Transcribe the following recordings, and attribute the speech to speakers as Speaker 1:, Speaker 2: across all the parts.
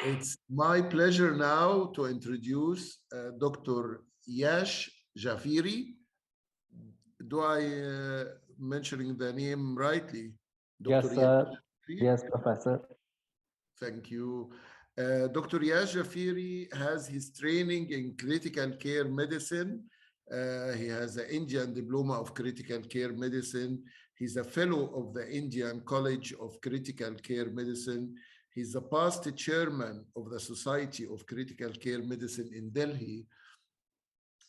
Speaker 1: It's my pleasure now to introduce Dr. Yash Javeri. Do I mentioning the name rightly? Dr.
Speaker 2: Yes,
Speaker 1: Yash
Speaker 2: sir.
Speaker 1: Javeri?
Speaker 2: Yes, Professor.
Speaker 1: Thank you. Dr. Yash Javeri has his training in critical care medicine. He has an Indian diploma of critical care medicine. He's a fellow of the Indian College of Critical Care Medicine. He's a past chairman of the Society of Critical Care Medicine in Delhi.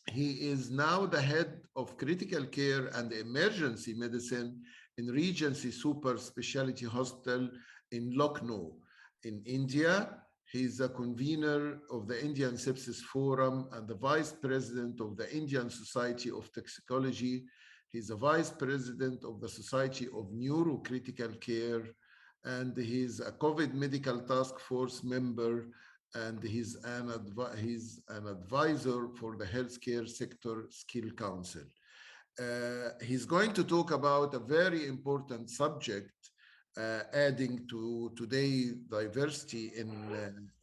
Speaker 1: He is now the head of critical care and emergency medicine in Regency Super Speciality Hospital in Lucknow, in India. He's a convener of the Indian Sepsis Forum and the vice president of the Indian Society of Toxicology. He's a vice president of the Society of Neurocritical Care, and he's a COVID medical task force member, and he's an advisor for the healthcare sector skill council. He's going to talk about a very important subject, adding to today diversity in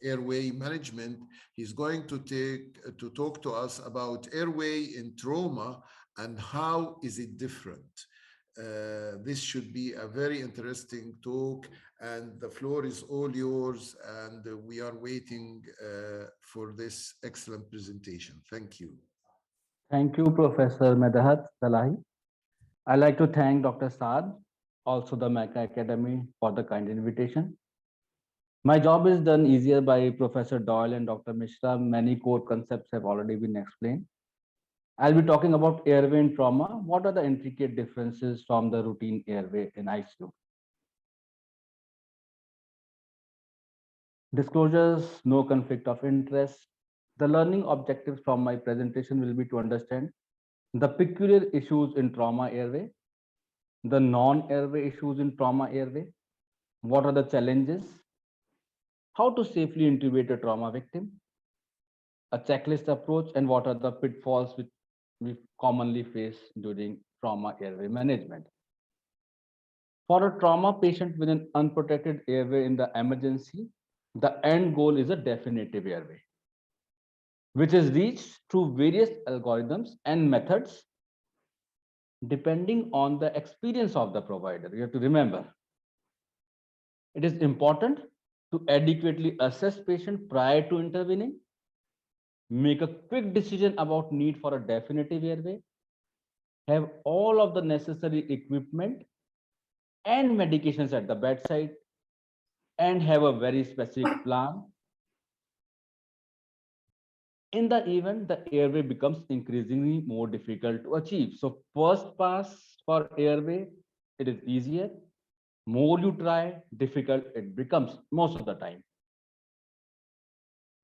Speaker 1: airway management. He's going to talk to us about airway in trauma and how is it different. This should be a very interesting talk, and the floor is all yours, and we are waiting for this excellent presentation. Thank you.
Speaker 2: Thank you, Professor Medahat Salahi. I'd like to thank Dr. Saad, also the Mecca Academy, for the kind invitation. My job is done easier by Professor Doyle and Dr. Mishra. Many core concepts have already been explained. I'll be talking about airway in trauma. What are the intricate differences from the routine airway in ICU? Disclosures, no conflict of interest. The learning objectives from my presentation will be to understand the peculiar issues in trauma airway, the non-airway issues in trauma airway, what are the challenges, how to safely intubate a trauma victim, a checklist approach, and what are the pitfalls which we commonly face during trauma airway management. For a trauma patient with an unprotected airway in the emergency, the end goal is a definitive airway, which is reached through various algorithms and methods depending on the experience of the provider. You have to remember, it is important to adequately assess patient prior to intervening, make a quick decision about need for a definitive airway, have all of the necessary equipment and medications at the bedside, and have a very specific plan. In the event, the airway becomes increasingly more difficult to achieve. So first pass for airway, it is easier. More you try, difficult it becomes most of the time.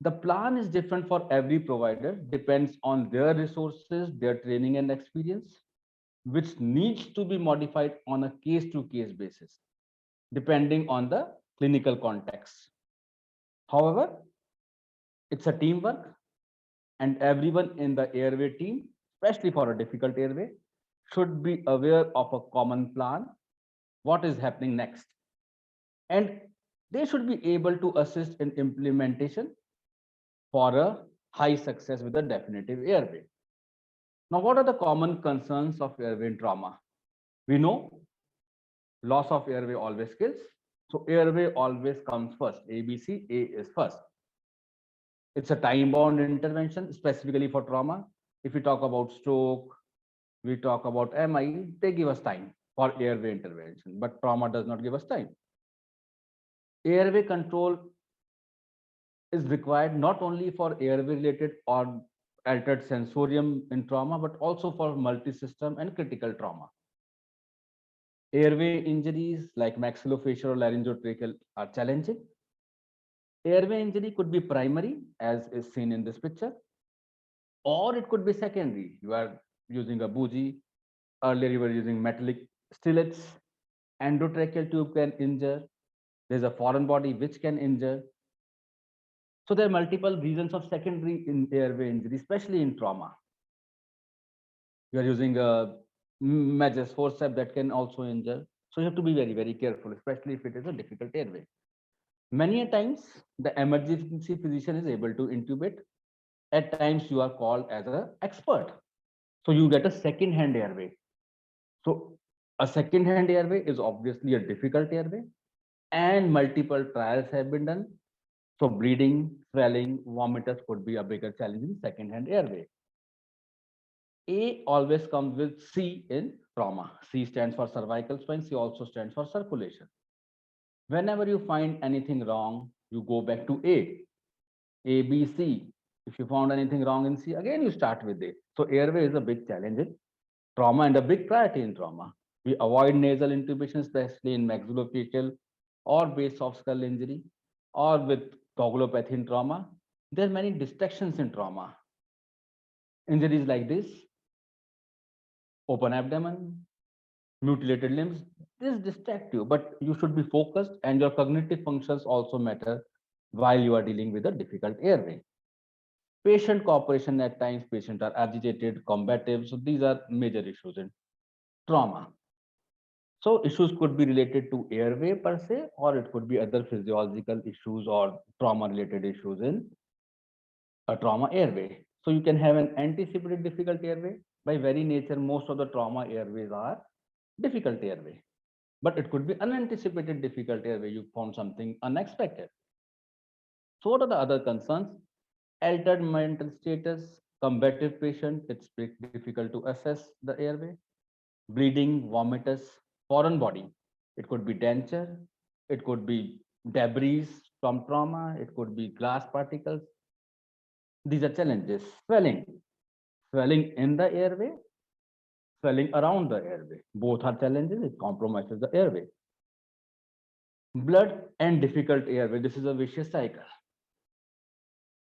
Speaker 2: The plan is different for every provider, depends on their resources, their training and experience, which needs to be modified on a case-to-case basis, depending on the clinical context. However, it's a teamwork, and everyone in the airway team, especially for a difficult airway, should be aware of a common plan, what is happening next. And they should be able to assist in implementation for a high success with a definitive airway. Now, what are the common concerns of airway in trauma? We know loss of airway always kills. So airway always comes first. ABC, A is first. It's a time-bound intervention specifically for trauma. If we talk about stroke, we talk about MI, they give us time for airway intervention, but trauma does not give us time. Airway control is required not only for airway related or altered sensorium in trauma, but also for multi-system and critical trauma. Airway injuries like maxillofacial or laryngotracheal are challenging. Airway injury could be primary, as is seen in this picture, or it could be secondary. You are using a bougie. Earlier, you were using metallic stillets. Endotracheal tube can injure. There's a foreign body which can injure. So there are multiple reasons of secondary in airway injury, especially in trauma. You are using a measures forceps that can also injure. So you have to be very, very careful, especially if it is a difficult airway. Many a times, the emergency physician is able to intubate. At times, you are called as an expert. So you get a second-hand airway. So a second-hand airway is obviously a difficult airway, and multiple trials have been done. So bleeding, swelling, vomitus could be a bigger challenge in second-hand airway. A always comes with C in trauma. C stands for cervical spine. C also stands for circulation. Whenever you find anything wrong, you go back to A, B, C. If you found anything wrong in C, again you start with A. So airway is a big challenge in trauma and a big priority in trauma. We avoid nasal intubation, especially in maxillofacial or base of skull injury or with coagulopathy in trauma. There are many distractions in trauma. Injuries like this, open abdomen, mutilated limbs, this distract you, but you should be focused and your cognitive functions also matter while you are dealing with a difficult airway. Patient cooperation, at times patients are agitated, combative. So these are major issues in trauma. So issues could be related to airway per se, or it could be other physiological issues or trauma related issues in a trauma airway. So you can have an anticipated difficult airway. By very nature, most of the trauma airways are difficult airway, but it could be unanticipated difficult airway. You found something unexpected. So what are the other concerns? Altered mental status, combative patient, it's difficult to assess the airway. Bleeding, vomitus, foreign body. It could be denture, it could be debris from trauma, it could be glass particles. These are challenges. Swelling, swelling in the airway, swelling around the airway. Both are challenges, it compromises the airway. Blood and difficult airway. This is a vicious cycle.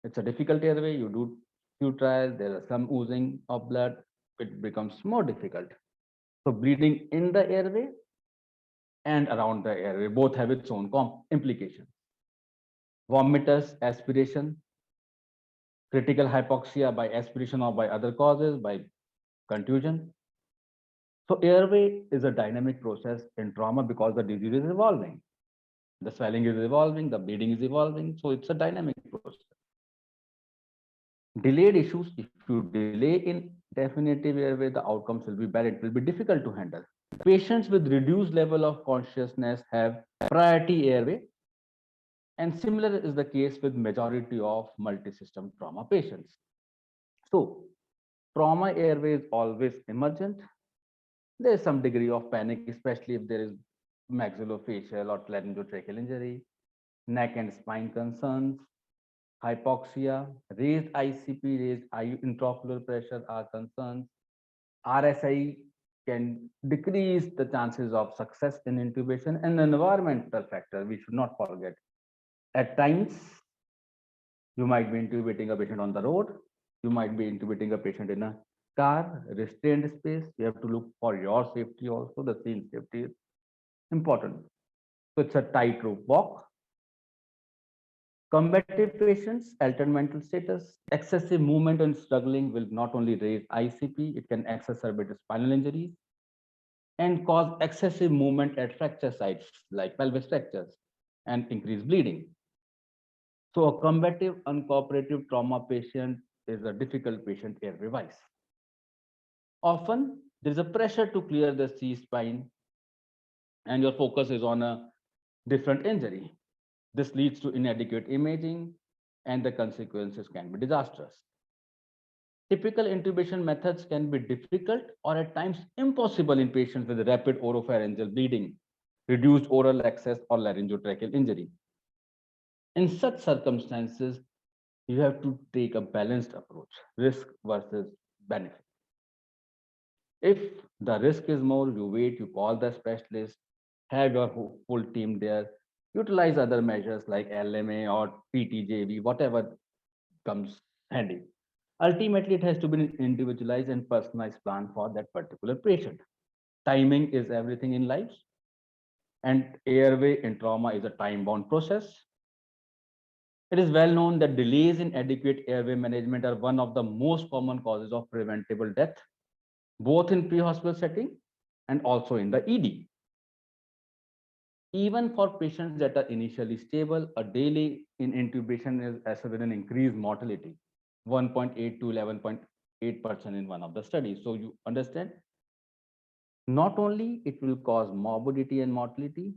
Speaker 2: It's a difficult airway. You do few trials, there are some oozing of blood, it becomes more difficult. So bleeding in the airway and around the airway both have its own implications. Vomitus, aspiration, critical hypoxia by aspiration or by other causes, by contusion. So airway is a dynamic process in trauma because the disease is evolving. The swelling is evolving, the bleeding is evolving. So it's a dynamic process. Delayed issues, if you delay in definitive airway, the outcomes will be bad. It will be difficult to handle. Patients with reduced level of consciousness have priority airway, and similar is the case with majority of multi-system trauma patients. So trauma airway is always emergent. There is some degree of panic, especially if there is maxillofacial or laryngotracheal injury, neck and spine concerns, hypoxia, raised ICP, raised intraocular pressure are concerns. RSI can decrease the chances of success in intubation, and environmental factor we should not forget. At times, you might be intubating a patient on the road, you might be intubating a patient in a car, restrained space. You have to look for your safety also. The scene safety is important. So it's a tightrope walk. Combative patients, altered mental status, excessive movement and struggling will not only raise ICP, it can exacerbate spinal injuries and cause excessive movement at fracture sites like pelvis fractures and increase bleeding. So a combative uncooperative trauma patient is a difficult patient airway-wise. Often there is a pressure to clear the C spine and your focus is on a different injury. This leads to inadequate imaging and the consequences can be disastrous. Typical intubation methods can be difficult or at times impossible in patients with rapid oropharyngeal bleeding, reduced oral access, or laryngotracheal injury. In such circumstances, you have to take a balanced approach, risk versus benefit. If the risk is more, you wait, you call the specialist, have your full team there, utilize other measures like LMA or PTJV, whatever comes handy. Ultimately, it has to be an individualized and personalized plan for that particular patient. Timing is everything in life, and airway in trauma is a time-bound process. It is well known that delays in adequate airway management are one of the most common causes of preventable death, both in pre-hospital setting and also in the ED. Even for patients that are initially stable, a daily in intubation is associated with an increased mortality, 1.8 to 11.8% in one of the studies. So you understand, not only it will cause morbidity and mortality,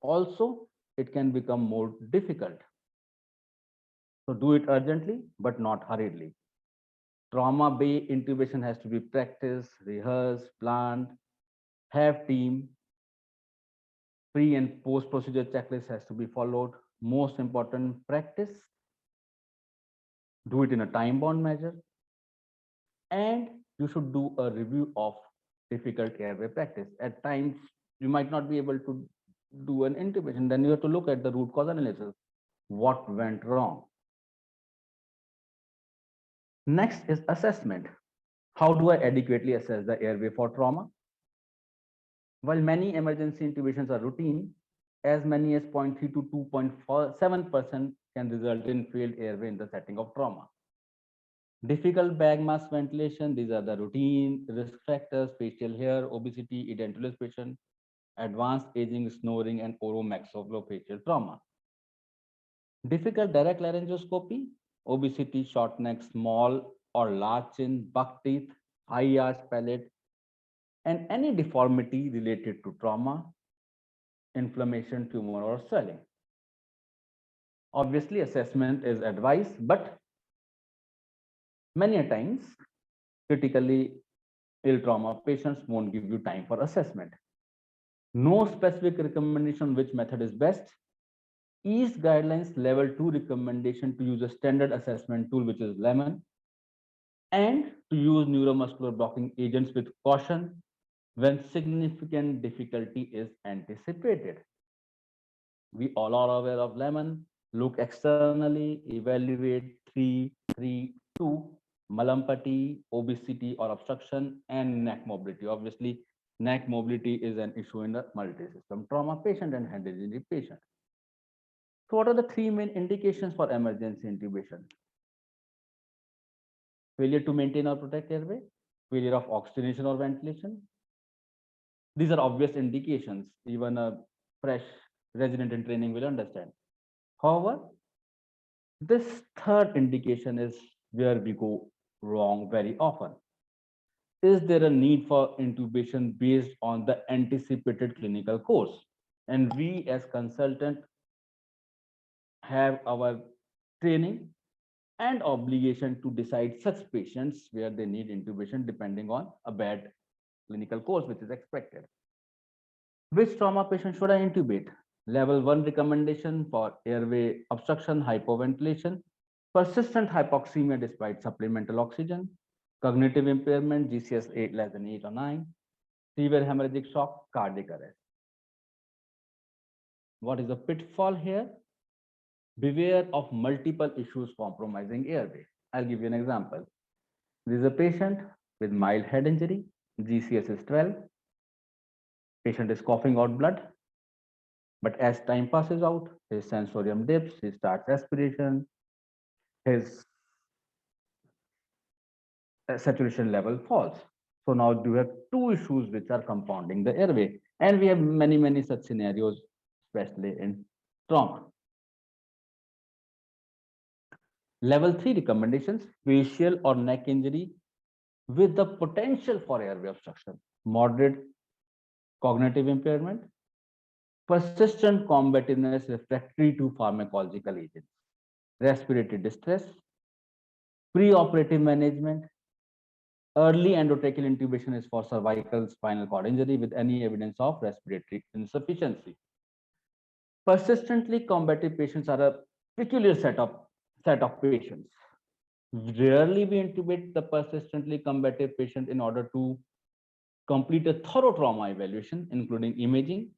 Speaker 2: also it can become more difficult. So do it urgently, but not hurriedly. Trauma-based intubation has to be practiced, rehearsed, planned, have team, pre and post procedure checklist has to be followed. Most important, practice, do it in a time bound measure, and you should do a review of difficult airway practice. At times, you might not be able to do an intubation, then you have to look at the root cause analysis. What went wrong? Next is assessment. How do I adequately assess the airway for trauma? While many emergency intubations are routine, as many as 0.3 to 2.7% can result in failed airway in the setting of trauma. Difficult bag mask ventilation, these are the routine risk factors: facial hair, obesity, edentulous advanced aging, snoring, and oromaxillofacial trauma. Difficult direct laryngoscopy, obesity, short neck, small or large chin, buck teeth, high arch palate, and any deformity related to trauma, inflammation, tumor, or swelling. Obviously, assessment is advised, but many a times, critically ill trauma patients won't give you time for assessment. No specific recommendation which method is best. East guidelines level 2 recommendation to use a standard assessment tool, which is Lemon, and to use neuromuscular blocking agents with caution when significant difficulty is anticipated. We all are aware of Lemon. Look externally, evaluate 3-3-2, malampati, obesity or obstruction, and neck mobility. Obviously, neck mobility is an issue in the multi-system trauma patient and head injury patient. So what are the three main indications for emergency intubation? Failure to maintain or protect airway, failure of oxygenation or ventilation. These are obvious indications. Even a fresh resident in training will understand. However, this third indication is where we go wrong very often. Is there a need for intubation based on the anticipated clinical course? And we as consultant have our training and obligation to decide such patients where they need intubation depending on a bad clinical course which is expected. Which trauma patient should I intubate? Level 1 recommendation for airway obstruction, hypoventilation, persistent hypoxemia despite supplemental oxygen, cognitive impairment, GCS 8 less than 8 or 9, severe hemorrhagic shock, cardiac arrest. What is the pitfall here? Beware of multiple issues compromising airway. I'll give you an example. There is a patient with mild head injury, GCS is 12. Patient is coughing out blood, but as time passes out, his sensorium dips, he starts aspiration, his saturation level falls. So now you have two issues which are compounding the airway. And we have many such scenarios, especially in trauma. Level 3 recommendations: facial or neck injury with the potential for airway obstruction, moderate cognitive impairment, persistent combativeness refractory to pharmacological agents, respiratory distress, preoperative management. Early endotracheal intubation is for cervical spinal cord injury with any evidence of respiratory insufficiency. Persistently combative patients are a peculiar set of patients. Rarely we intubate the persistently combative patient in order to complete a thorough trauma evaluation, including imaging.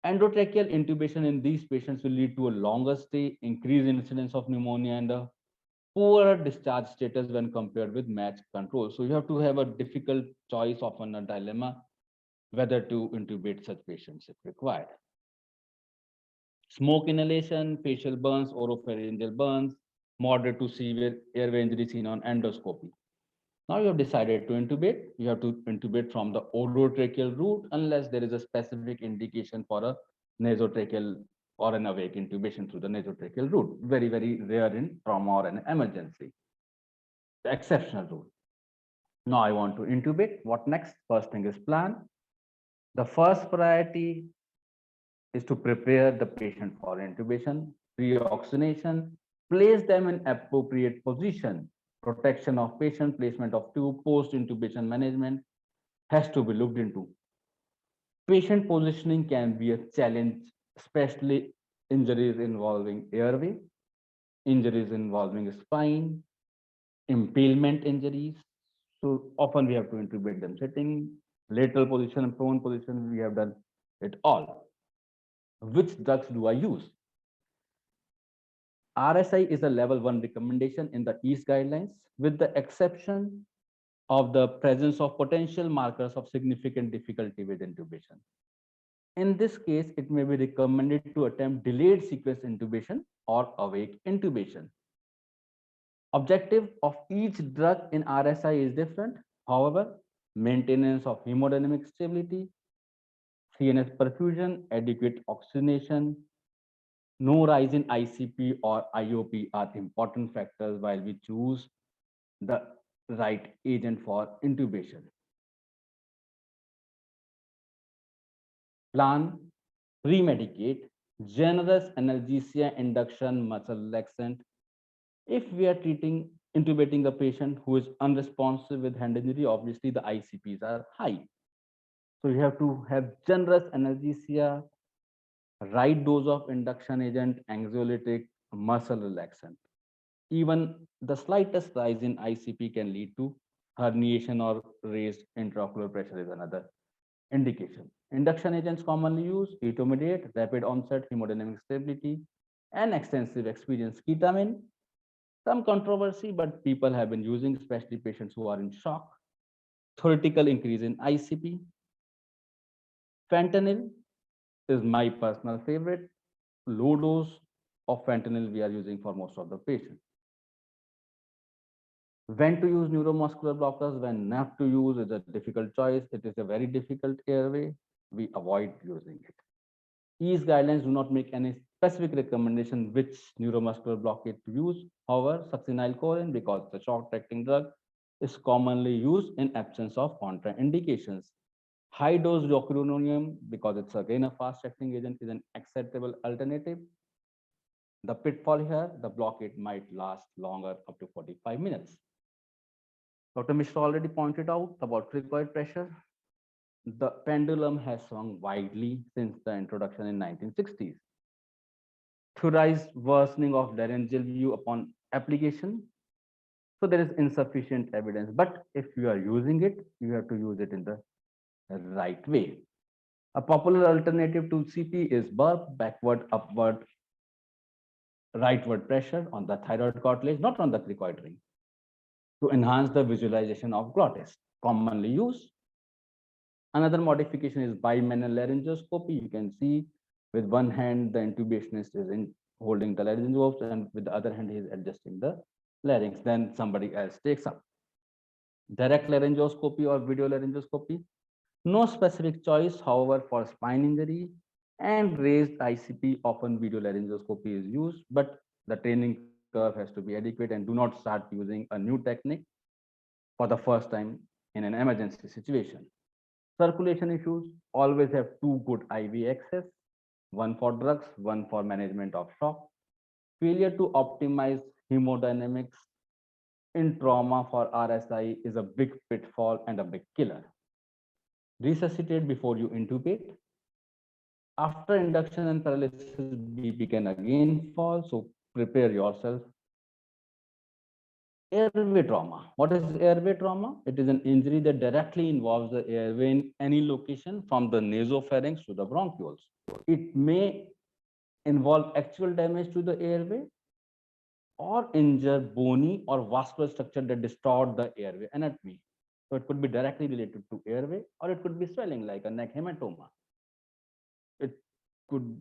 Speaker 2: Endotracheal intubation in these patients will lead to a longer stay, increased incidence of pneumonia, and a poorer discharge status when compared with matched control. So you have to have a difficult choice, often a dilemma, whether to intubate such patients if required. Smoke inhalation, facial burns, oropharyngeal burns, moderate to severe airway injury seen on endoscopy. Now you have decided to intubate. You have to intubate from the orotracheal route unless there is a specific indication for a nasotracheal or an awake intubation through the nasotracheal route. Very, very rare in trauma or an emergency. The exceptional rule. Now I want to intubate. What next? First thing is plan. The first priority is to prepare the patient for intubation, pre-oxygenation, place them in appropriate position, protection of patient, placement of tube, post-intubation management has to be looked into. Patient positioning can be a challenge, especially injuries involving airway, injuries involving spine, impalement injuries. So often we have to intubate them sitting, lateral position, prone position, we have done it all. Which drugs do I use? RSI is a level 1 recommendation in the East guidelines, with the exception of the presence of potential markers of significant difficulty with intubation. In this case, it may be recommended to attempt delayed sequence intubation or awake intubation. Objective of each drug in RSI is different. However, maintenance of hemodynamic stability, CNS perfusion, adequate oxygenation, no rise in ICP or IOP are important factors while we choose the right agent for intubation. Plan, pre-medicate, generous analgesia, induction, muscle relaxant. If we are intubating a patient who is unresponsive with hand injury, obviously the ICPs are high. So you have to have generous analgesia, right dose of induction agent, anxiolytic, muscle relaxant. Even the slightest rise in ICP can lead to herniation or raised intraocular pressure is another indication. Induction agents commonly used, intermediate, rapid onset, hemodynamic stability, and extensive experience. Ketamine, some controversy, but people have been using, especially patients who are in shock. Theoretical increase in ICP. Fentanyl is my personal favorite. Low dose of fentanyl we are using for most of the patients. When to use neuromuscular blockers, when not to use is a difficult choice. It is a very difficult airway. We avoid using it. These guidelines do not make any specific recommendation which neuromuscular blockade to use. However, succinylcholine, because the short-acting drug, is commonly used in absence of contraindications. High dose rocuronium, because it's again a fast-acting agent, is an acceptable alternative. The pitfall here, the blockade might last longer, up to 45 minutes. Dr. Mishra already pointed out about cricoid pressure. The pendulum has swung widely since the introduction in 1960s. Theorized worsening of laryngeal view upon application. So there is insufficient evidence. But if you are using it, you have to use it in the right way. A popular alternative to CP is burp, backward, upward, rightward pressure on the thyroid cartilage, not on the cricoid ring, to enhance the visualization of glottis, commonly used. Another modification is bimanual laryngoscopy. You can see with one hand, the intubationist is holding the laryngoscope, and with the other hand, he is adjusting the larynx. Then somebody else takes up. Direct laryngoscopy or video laryngoscopy. No specific choice, however, for spine injury and raised ICP, often video laryngoscopy is used, but the training curve has to be adequate, and do not start using a new technique for the first time in an emergency situation. Circulation issues, always have two good IV access, one for drugs, one for management of shock. Failure to optimize hemodynamics in trauma for RSI is a big pitfall and a big killer. Resuscitate before you intubate. After induction and paralysis, BP can again fall, so prepare yourself. Airway trauma. What is airway trauma? It is an injury that directly involves the airway in any location from the nasopharynx to the bronchioles. It may involve actual damage to the airway or injure bony or vascular structure that distort the airway anatomy. So it could be directly related to airway, or it could be swelling like a neck hematoma. It could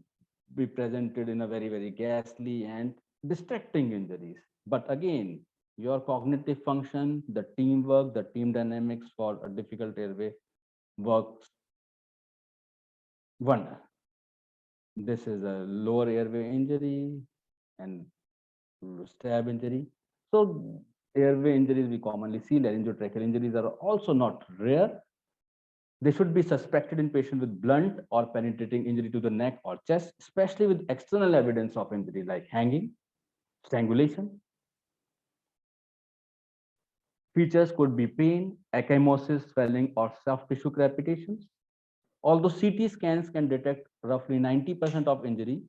Speaker 2: be presented in a very, very ghastly and distracting injuries. But again, your cognitive function, the teamwork, the team dynamics for a difficult airway works wonder. This is a lower airway injury and stab injury. So airway injuries we commonly see, laryngotracheal injuries are also not rare. They should be suspected in patients with blunt or penetrating injury to the neck or chest, especially with external evidence of injury like hanging, strangulation. Features could be pain, ecchymosis, swelling, or soft tissue crepitations. Although CT scans can detect roughly 90% of injury,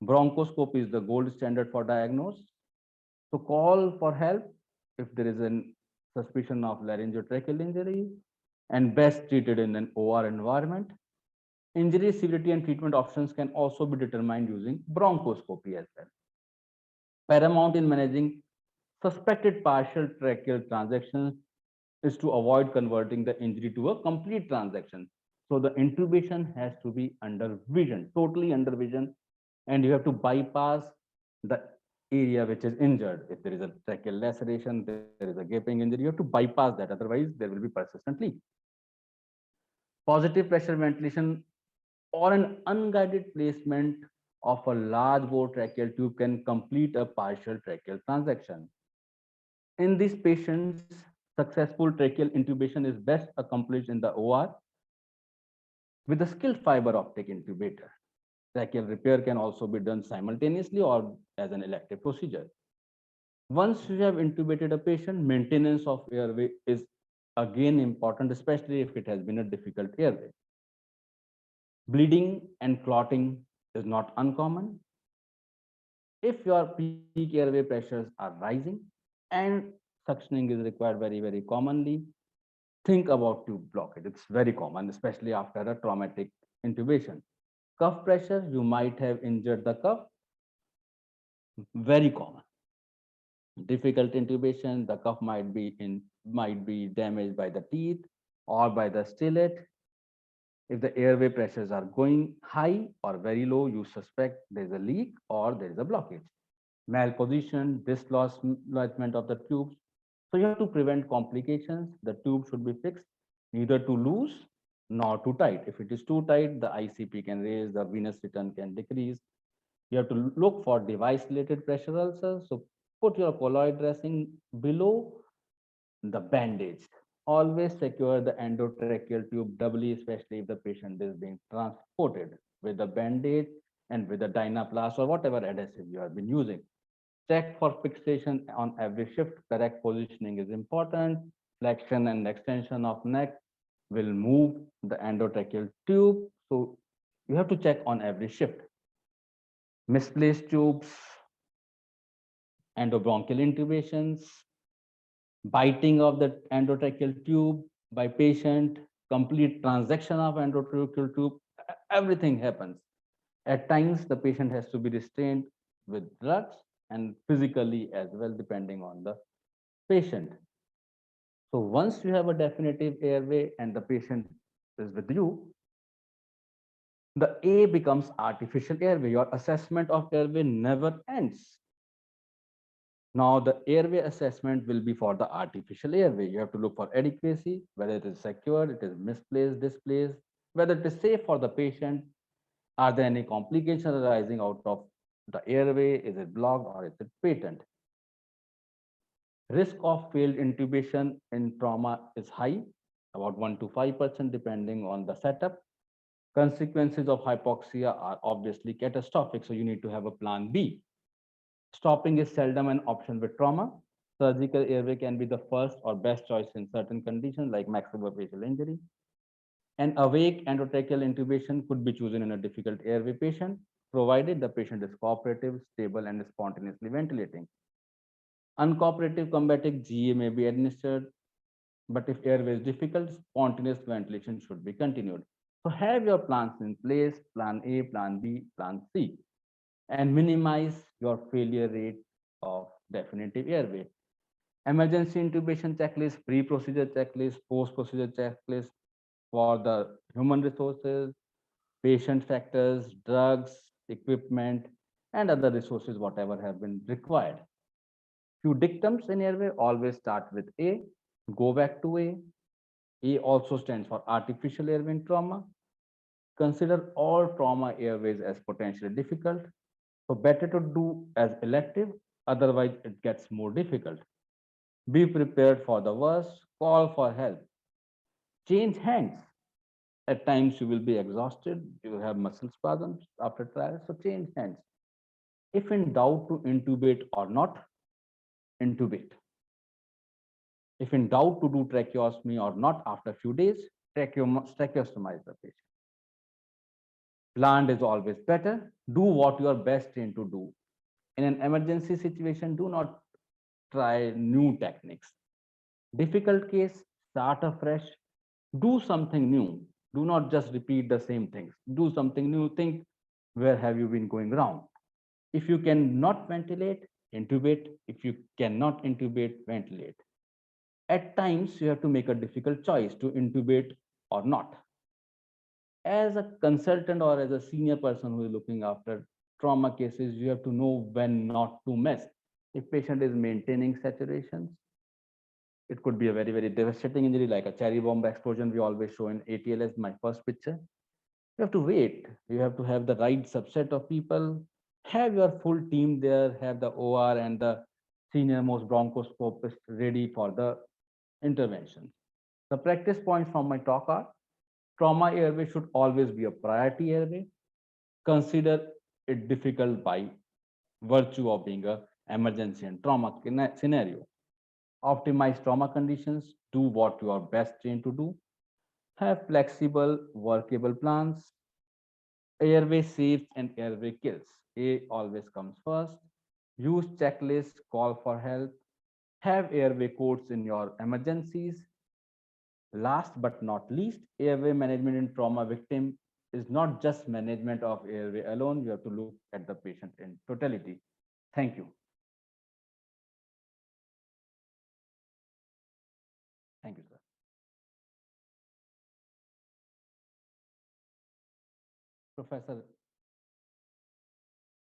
Speaker 2: bronchoscopy is the gold standard for diagnosis. So call for help if there is a suspicion of laryngotracheal injury and best treated in an OR environment. Injury severity and treatment options can also be determined using bronchoscopy as well. Paramount in managing suspected partial tracheal transactions is to avoid converting the injury to a complete transaction. So the intubation has to be under vision, totally under vision, and you have to bypass the area which is injured. If there is a tracheal laceration, there is a gaping injury, you have to bypass that. Otherwise, there will be persistent leak. Positive pressure ventilation or an unguided placement of a large bore tracheal tube can complete a partial tracheal transaction. In these patients, successful tracheal intubation is best accomplished in the OR with a skilled fiber optic intubator. Tracheal repair can also be done simultaneously or as an elective procedure. Once you have intubated a patient, maintenance of airway is again important, especially if it has been a difficult airway. Bleeding and clotting is not uncommon. If your peak airway pressures are rising and suctioning is required very commonly, think about tube blockage. It's very common, especially after a traumatic intubation. Cuff pressure, you might have injured the cuff, very common. Difficult intubation, the cuff might be damaged by the teeth or by the stellate. If the airway pressures are going high or very low, you suspect there's a leak or there is a blockage. Malposition, dislodgement of the tubes. So you have to prevent complications. The tube should be fixed neither too loose nor too tight. If it is too tight, the ICP can raise, the venous return can decrease. You have to look for device-related pressure ulcers. So put your colloid dressing below the bandage. Always secure the endotracheal tube doubly, especially if the patient is being transported with the bandage and with the dynaplast or whatever adhesive you have been using. Check for fixation on every shift. Correct positioning is important. Flexion and extension of neck will move the endotracheal tube. So you have to check on every shift. Misplaced tubes, endobronchial intubations, biting of the endotracheal tube by patient, complete transaction of endotracheal tube, everything happens. At times, the patient has to be restrained with drugs and physically as well, depending on the patient. So once you have a definitive airway and the patient is with you, the A becomes artificial airway. Your assessment of airway never ends. Now, the airway assessment will be for the artificial airway. You have to look for adequacy, whether it is secure, it is misplaced, displaced, whether it is safe for the patient. Are there any complications arising out of the airway? Is it blocked or is it patent? Risk of failed intubation in trauma is high, about 1 to 5%, depending on the setup. Consequences of hypoxia are obviously catastrophic, so you need to have a plan B. Stopping is seldom an option with trauma. Surgical airway can be the first or best choice in certain conditions like maxillofacial injury. An awake endotracheal intubation could be chosen in a difficult airway patient, provided the patient is cooperative, stable, and spontaneously ventilating. Uncooperative combative GA may be administered, but if airway is difficult, spontaneous ventilation should be continued. So have your plans in place, plan A, plan B, plan C, and minimize your failure rate of definitive airway. Emergency intubation checklist, pre-procedure checklist, post-procedure checklist for the human resources, patient factors, drugs, equipment, and other resources, whatever have been required. Few dictums in airway always start with A, go back to A. A also stands for artificial airway in trauma. Consider all trauma airways as potentially difficult. So better to do as elective, otherwise it gets more difficult. Be prepared for the worst, call for help. Change hands. At times you will be exhausted, you will have muscle spasms after trial, so change hands. If in doubt to intubate or not, intubate. If in doubt to do tracheostomy or not after a few days, tracheostomize the patient. Planned is always better. Do what you are best trained to do. In an emergency situation, do not try new techniques. Difficult case, start afresh. Do something new. Do not just repeat the same things. Do something new. Think, where have you been going wrong? If you cannot ventilate, intubate. If you cannot intubate, ventilate. At times, you have to make a difficult choice to intubate or not. As a consultant or as a senior person who is looking after trauma cases, you have to know when not to mess. If patient is maintaining saturations, it could be a very, very devastating injury like a cherry bomb explosion we always show in ATL as my first picture. You have to wait. You have to have the right subset of people, have your full team there, have the OR and the senior most bronchoscopist ready for the intervention. The practice points from my talk are: trauma airway should always be a priority airway. Consider it difficult by virtue of being a emergency and trauma scenario. Optimize trauma conditions, do what you are best trained to do, have flexible, workable plans. Airway saves and airway kills. A always comes first. Use checklists, call for help, have airway codes in your emergencies. Last but not least, airway management in trauma victim is not just management of airway alone. You have to look at the patient in totality. Thank you. Thank you, sir. Professor,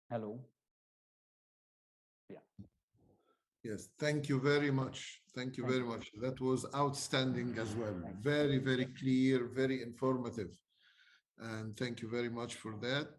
Speaker 2: hello. Yeah.
Speaker 1: Yes, thank you very much. Thank you
Speaker 2: Thank
Speaker 1: very
Speaker 2: you.
Speaker 1: much. That was outstanding as well.
Speaker 2: Thank you.
Speaker 1: Very, very clear, very informative. And thank you very much for that.